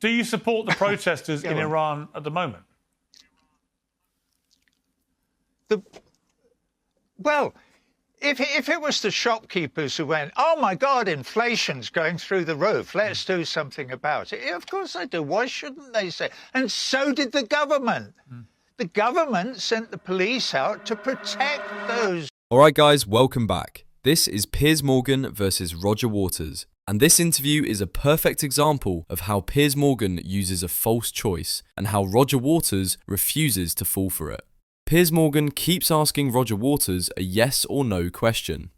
Do you support the protesters in Iran at the moment? Well, if it was the shopkeepers who went, oh my God, inflation's going through the roof, let's do something about it. Yeah, of course I do. Why shouldn't they say? And so did the government. The government sent the police out to protect those. All right, guys, welcome back. This is Piers Morgan versus Roger Waters. And this interview is a perfect example of how Piers Morgan uses a false choice and how Roger Waters refuses to fall for it. Piers Morgan keeps asking Roger Waters a yes or no question.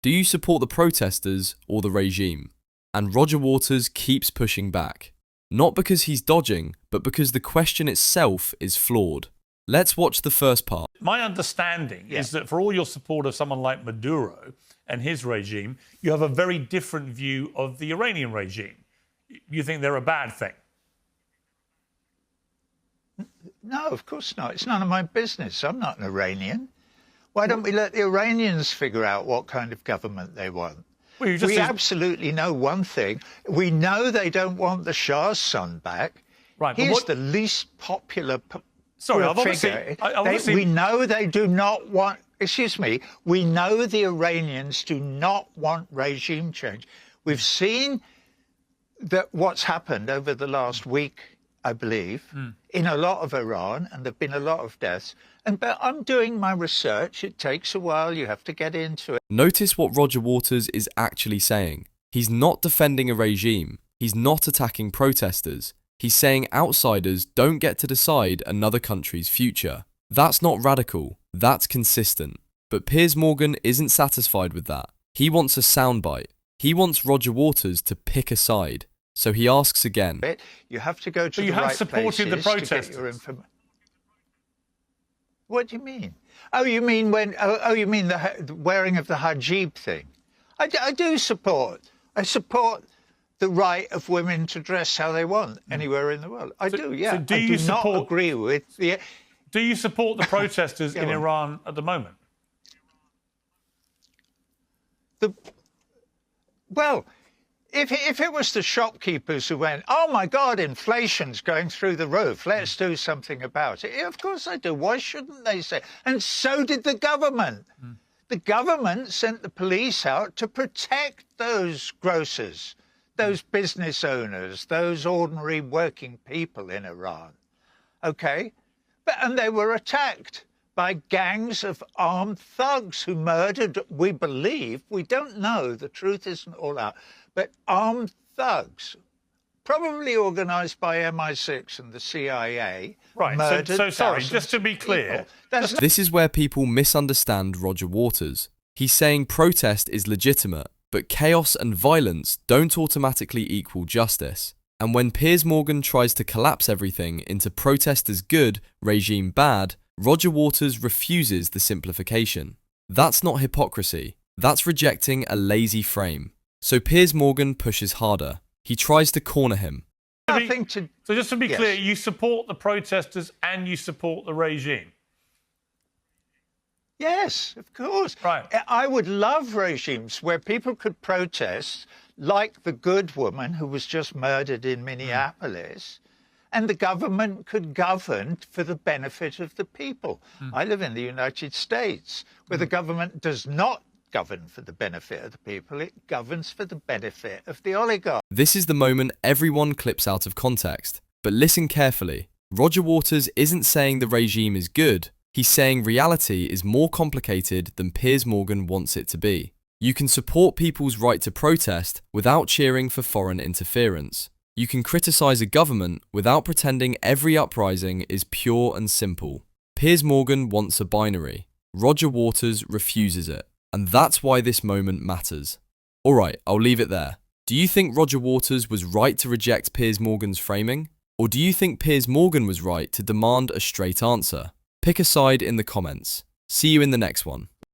Do you support the protesters or the regime? And Roger Waters keeps pushing back. Not because he's dodging, but because the question itself is flawed. Let's watch the first part. My understanding is that for all your support of someone like Maduro and his regime, you have a very different view of the Iranian regime. You think they're a bad thing. No, of course not. It's none of my business. I'm not an Iranian. Why don't we let the Iranians figure out what kind of government they want? Well, we absolutely know one thing. We know they don't want the Shah's son back. Right, He's the least popular figure. We know they do not want... Excuse me. We know the Iranians do not want regime change. We've seen that what's happened over the last week, I believe, in a lot of Iran, and there have been a lot of deaths. But I'm doing my research. It takes a while. You have to get into it. Notice what Roger Waters is actually saying. He's not defending a regime. He's not attacking protesters. He's saying outsiders don't get to decide another country's future. That's not radical. That's consistent. But Piers Morgan isn't satisfied with that. He wants a soundbite. He wants Roger Waters to pick a side. So he asks again. You have to go to the right places. You have supported the protesters. What do you mean? Oh, you mean when? You mean the wearing of the hijab thing? I do support. I support the right of women to dress how they want anywhere in the world. I do. Yeah. So do you not agree with the? Do you support the protesters in Iran at the moment? Well, if it was the shopkeepers who went, oh my God, inflation's going through the roof, let's do something about it. Yeah, of course I do. Why shouldn't they say? And so did the government. The government sent the police out to protect those grocers, those business owners, those ordinary working people in Iran. Okay? And they were attacked by gangs of armed thugs who murdered, we believe, we don't know, the truth isn't all out, but armed thugs, probably organised by MI6 and the CIA, right. So sorry, just to be clear. This is where people misunderstand Roger Waters. He's saying protest is legitimate, but chaos and violence don't automatically equal justice. And when Piers Morgan tries to collapse everything into protest is good, regime bad, Roger Waters refuses the simplification. That's not hypocrisy. That's rejecting a lazy frame. So Piers Morgan pushes harder. He tries to corner him. So just to be clear, you support the protesters and you support the regime? Yes, of course. Right. I would love regimes where people could protest, like the good woman who was just murdered in Minneapolis, and the government could govern for the benefit of the people. I live in the United States, where the government does not govern for the benefit of the people, it governs for the benefit of the oligarchs. This is the moment everyone clips out of context. But listen carefully. Roger Waters isn't saying the regime is good. He's saying reality is more complicated than Piers Morgan wants it to be. You can support people's right to protest without cheering for foreign interference. You can criticise a government without pretending every uprising is pure and simple. Piers Morgan wants a binary. Roger Waters refuses it. And that's why this moment matters. Alright, I'll leave it there. Do you think Roger Waters was right to reject Piers Morgan's framing? Or do you think Piers Morgan was right to demand a straight answer? Pick a side in the comments. See you in the next one.